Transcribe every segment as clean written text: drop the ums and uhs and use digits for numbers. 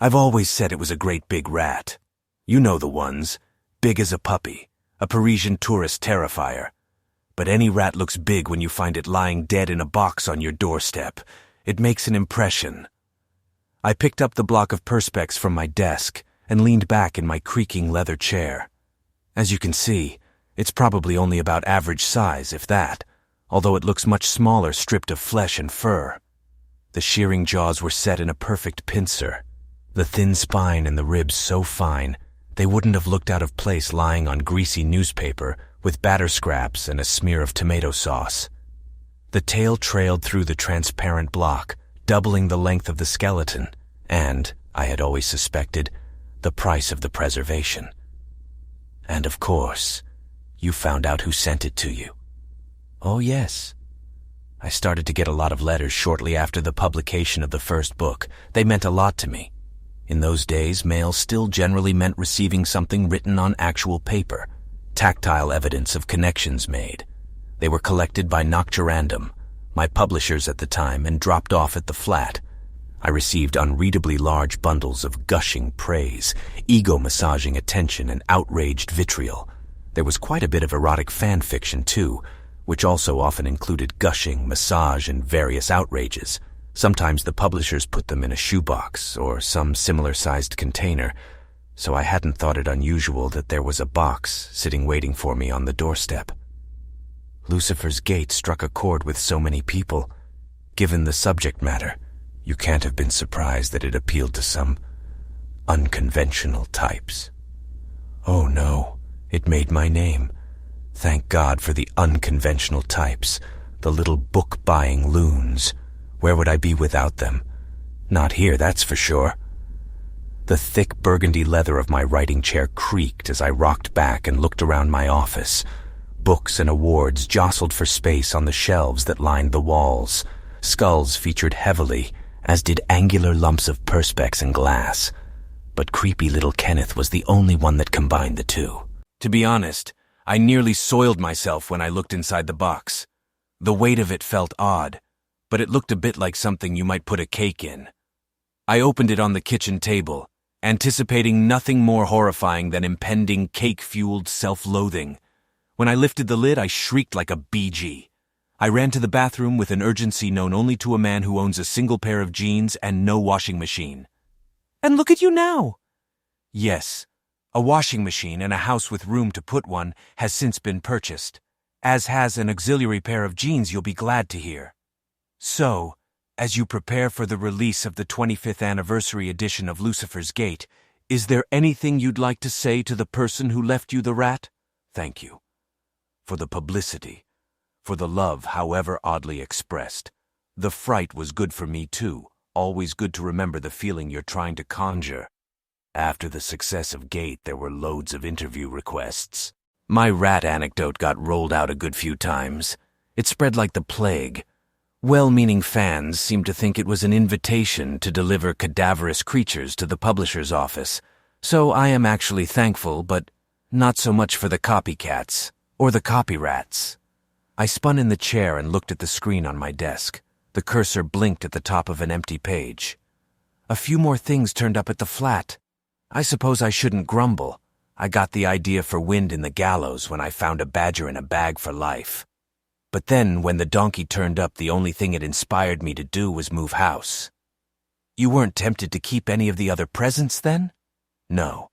I've always said it was a great big rat. You know the ones. Big as a puppy. A Parisian tourist terrifier. But any rat looks big when you find it lying dead in a box on your doorstep. It makes an impression. I picked up the block of perspex from my desk and leaned back in my creaking leather chair. As you can see, it's probably only about average size, if that, although it looks much smaller stripped of flesh and fur. The shearing jaws were set in a perfect pincer, the thin spine and the ribs so fine they wouldn't have looked out of place lying on greasy newspaper with batter scraps and a smear of tomato sauce. The tail trailed through the transparent block, doubling the length of the skeleton, and, I had always suspected, the price of the preservation. And of course, you found out who sent it to you. Oh yes. I started to get a lot of letters shortly after the publication of the first book. They meant a lot to me. In those days, mail still generally meant receiving something written on actual paper, tactile evidence of connections made. They were collected by Nocturandum, my publishers at the time, and dropped off at the flat. I received unreadably large bundles of gushing praise, ego-massaging attention, and outraged vitriol. There was quite a bit of erotic fan fiction, too, which also often included gushing, massage, and various outrages. Sometimes the publishers put them in a shoebox or some similar-sized container, so I hadn't thought it unusual that there was a box sitting waiting for me on the doorstep. Lucifer's Gate struck a chord with so many people. Given the subject matter, you can't have been surprised that it appealed to some unconventional types. Oh no, it made my name. Thank God for the unconventional types, the little book-buying loons. Where would I be without them? Not here, that's for sure. The thick burgundy leather of my writing chair creaked as I rocked back and looked around my office. Books and awards jostled for space on the shelves that lined the walls. Skulls featured heavily, as did angular lumps of perspex and glass. But creepy little Kenneth was the only one that combined the two. To be honest, I nearly soiled myself when I looked inside the box. The weight of it felt odd, but it looked a bit like something you might put a cake in. I opened it on the kitchen table, anticipating nothing more horrifying than impending cake-fueled self-loathing. When I lifted the lid, I shrieked like a BG. I ran to the bathroom with an urgency known only to a man who owns a single pair of jeans and no washing machine. And look at you now! Yes, a washing machine and a house with room to put one has since been purchased, as has an auxiliary pair of jeans, you'll be glad to hear. So, as you prepare for the release of the 25th anniversary edition of Lucifer's Gate, is there anything you'd like to say to the person who left you the rat? Thank you. For the publicity. For the love, however oddly expressed. The fright was good for me too. Always good to remember the feeling you're trying to conjure. After the success of Gate, there were loads of interview requests. My rat anecdote got rolled out a good few times. It spread like the plague. Well-meaning fans seemed to think it was an invitation to deliver cadaverous creatures to the publisher's office. So I am actually thankful, but not so much for the copycats, or the copyrats. I spun in the chair and looked at the screen on my desk. The cursor blinked at the top of an empty page. A few more things turned up at the flat. I suppose I shouldn't grumble. I got the idea for Wind in the Gallows when I found a badger in a bag for life. But then, when the donkey turned up, the only thing it inspired me to do was move house. You weren't tempted to keep any of the other presents, then? No.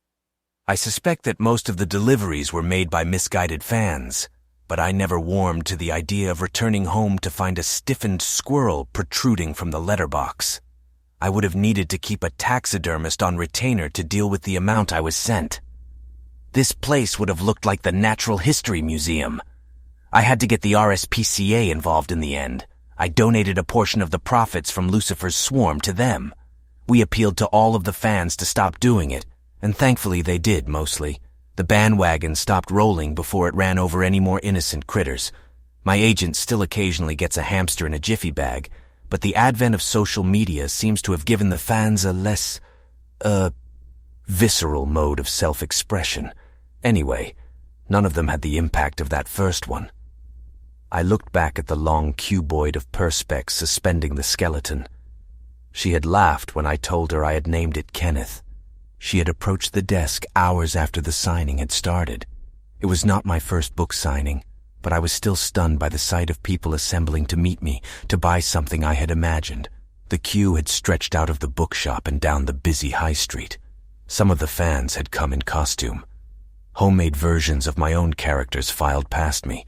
I suspect that most of the deliveries were made by misguided fans, but I never warmed to the idea of returning home to find a stiffened squirrel protruding from the letterbox. I would have needed to keep a taxidermist on retainer to deal with the amount I was sent. This place would have looked like the Natural History Museum. I had to get the RSPCA involved in the end. I donated a portion of the profits from Lucifer's swarm to them. We appealed to all of the fans to stop doing it, and thankfully they did mostly. The bandwagon stopped rolling before it ran over any more innocent critters. My agent still occasionally gets a hamster in a jiffy bag, but the advent of social media seems to have given the fans a less, visceral mode of self-expression. Anyway, none of them had the impact of that first one. I looked back at the long cuboid of perspex suspending the skeleton. She had laughed when I told her I had named it Kenneth. She had approached the desk hours after the signing had started. It was not my first book signing, but I was still stunned by the sight of people assembling to meet me, to buy something I had imagined. The queue had stretched out of the bookshop and down the busy high street. Some of the fans had come in costume. Homemade versions of my own characters filed past me.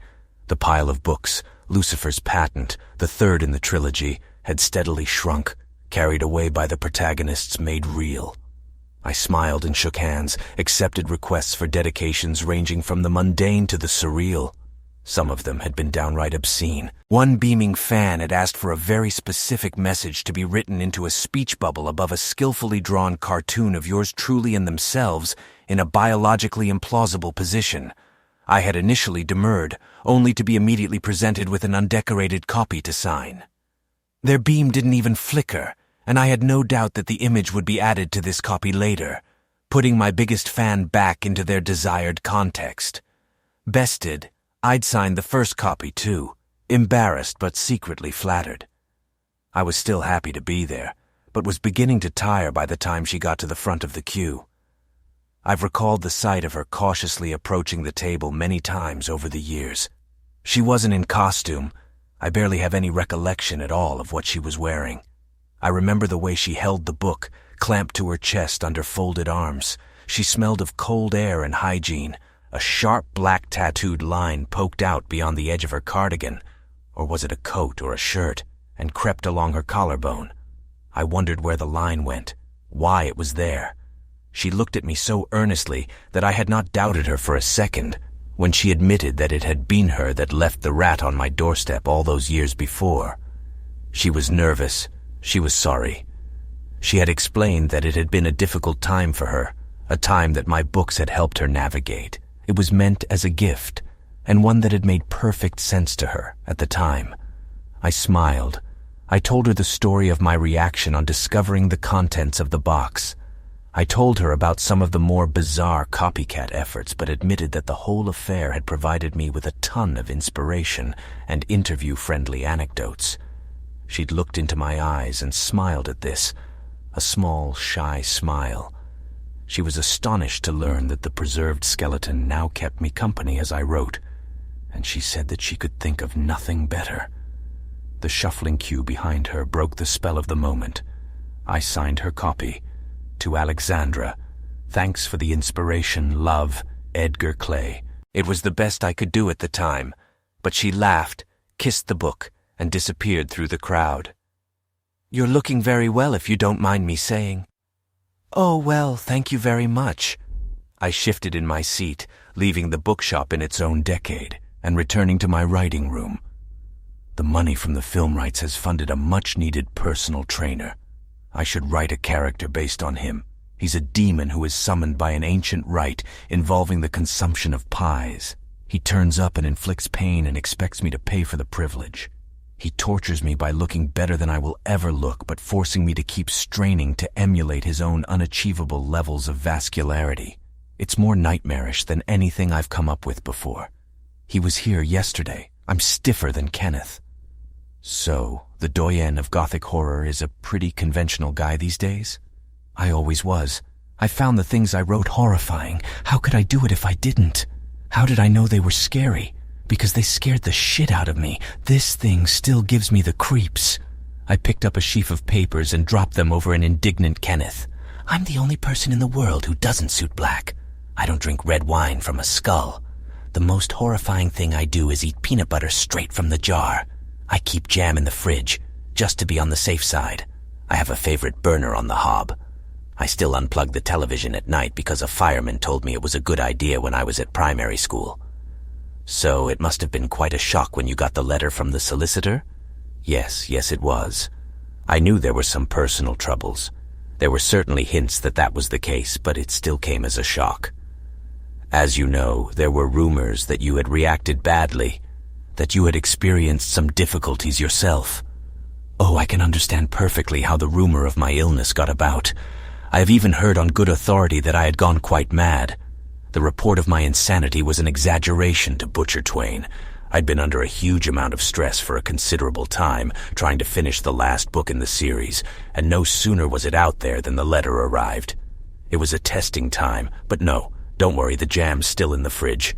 The pile of books, Lucifer's Patent, the third in the trilogy, had steadily shrunk, carried away by the protagonists made real. I smiled and shook hands, accepted requests for dedications ranging from the mundane to the surreal. Some of them had been downright obscene. One beaming fan had asked for a very specific message to be written into a speech bubble above a skillfully drawn cartoon of yours truly and themselves in a biologically implausible position. I had initially demurred, only to be immediately presented with an undecorated copy to sign. Their beam didn't even flicker, and I had no doubt that the image would be added to this copy later, putting my biggest fan back into their desired context. Bested, I'd signed the first copy too, embarrassed but secretly flattered. I was still happy to be there, but was beginning to tire by the time she got to the front of the queue. I've recalled the sight of her cautiously approaching the table many times over the years. She wasn't in costume. I barely have any recollection at all of what she was wearing. I remember the way she held the book, clamped to her chest under folded arms. She smelled of cold air and hygiene. A sharp black tattooed line poked out beyond the edge of her cardigan, or was it a coat or a shirt, and crept along her collarbone. I wondered where the line went, why it was there. She looked at me so earnestly that I had not doubted her for a second when she admitted that it had been her that left the rat on my doorstep all those years before. She was nervous. She was sorry. She had explained that it had been a difficult time for her, a time that my books had helped her navigate. It was meant as a gift, and one that had made perfect sense to her at the time. I smiled. I told her the story of my reaction on discovering the contents of the box. I told her about some of the more bizarre copycat efforts, but admitted that the whole affair had provided me with a ton of inspiration and interview-friendly anecdotes. She'd looked into my eyes and smiled at this, a small, shy smile. She was astonished to learn that the preserved skeleton now kept me company as I wrote, and she said that she could think of nothing better. The shuffling queue behind her broke the spell of the moment. I signed her copy. To Alexandra, thanks for the inspiration, love, Edgar Clay. It was the best I could do at the time, but she laughed, kissed the book, and disappeared through the crowd. "You're looking very well, if you don't mind me saying." "Oh, well, thank you very much." I shifted in my seat, leaving the bookshop in its own decade, and returning to my writing room. The money from the film rights has funded a much-needed personal trainer. I should write a character based on him. He's a demon who is summoned by an ancient rite involving the consumption of pies. He turns up and inflicts pain and expects me to pay for the privilege. He tortures me by looking better than I will ever look, but forcing me to keep straining to emulate his own unachievable levels of vascularity. It's more nightmarish than anything I've come up with before. He was here yesterday. I'm stiffer than Kenneth. So, the doyen of Gothic horror is a pretty conventional guy these days? I always was. I found the things I wrote horrifying. How could I do it if I didn't? How did I know they were scary? Because they scared the shit out of me. This thing still gives me the creeps. I picked up a sheaf of papers and dropped them over an indignant Kenneth. I'm the only person in the world who doesn't suit black. I don't drink red wine from a skull. The most horrifying thing I do is eat peanut butter straight from the jar. I keep jam in the fridge, just to be on the safe side. I have a favorite burner on the hob. I still unplug the television at night because a fireman told me it was a good idea when I was at primary school. So it must have been quite a shock when you got the letter from the solicitor? Yes, it was. I knew there were some personal troubles. There were certainly hints that that was the case, but it still came as a shock. As you know, there were rumors that you had reacted badly, that you had experienced some difficulties yourself. Oh, I can understand perfectly how the rumor of my illness got about. I have even heard on good authority that I had gone quite mad. The report of my insanity was an exaggeration to Butcher Twain, I'd been under a huge amount of stress for a considerable time, trying to finish the last book in the series, and no sooner was it out there than the letter arrived. It was a testing time, but no, don't worry, the jam's still in the fridge.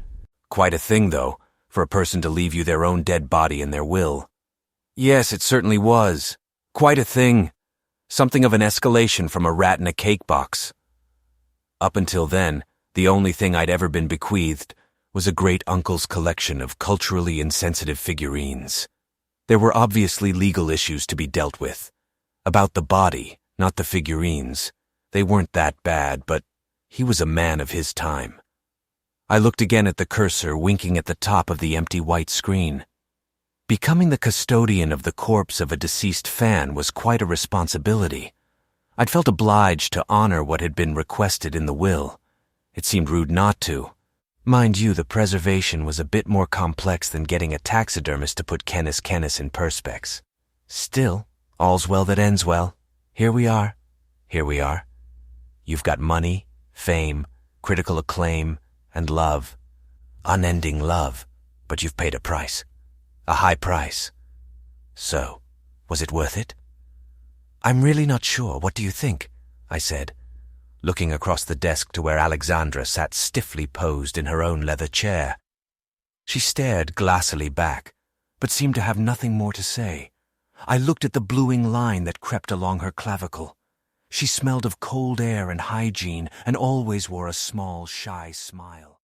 Quite a thing, though, for a person to leave you their own dead body in their will. Yes, it certainly was. Quite a thing. Something of an escalation from a rat in a cake box. Up until then, the only thing I'd ever been bequeathed was a great-uncle's collection of culturally insensitive figurines. There were obviously legal issues to be dealt with. About the body, not the figurines. They weren't that bad, but he was a man of his time. I looked again at the cursor winking at the top of the empty white screen. Becoming the custodian of the corpse of a deceased fan was quite a responsibility. I'd felt obliged to honor what had been requested in the will. It seemed rude not to. Mind you, the preservation was a bit more complex than getting a taxidermist to put Canis in perspex. Still, all's well that ends well. Here we are. You've got money, fame, critical acclaim, and love. Unending love, but you've paid a price. A high price. So, was it worth it? I'm really not sure. What do you think? I said, looking across the desk to where Alexandra sat stiffly posed in her own leather chair. She stared glassily back, but seemed to have nothing more to say. I looked at the bluing line that crept along her clavicle. She smelled of cold air and hygiene and always wore a small, shy smile.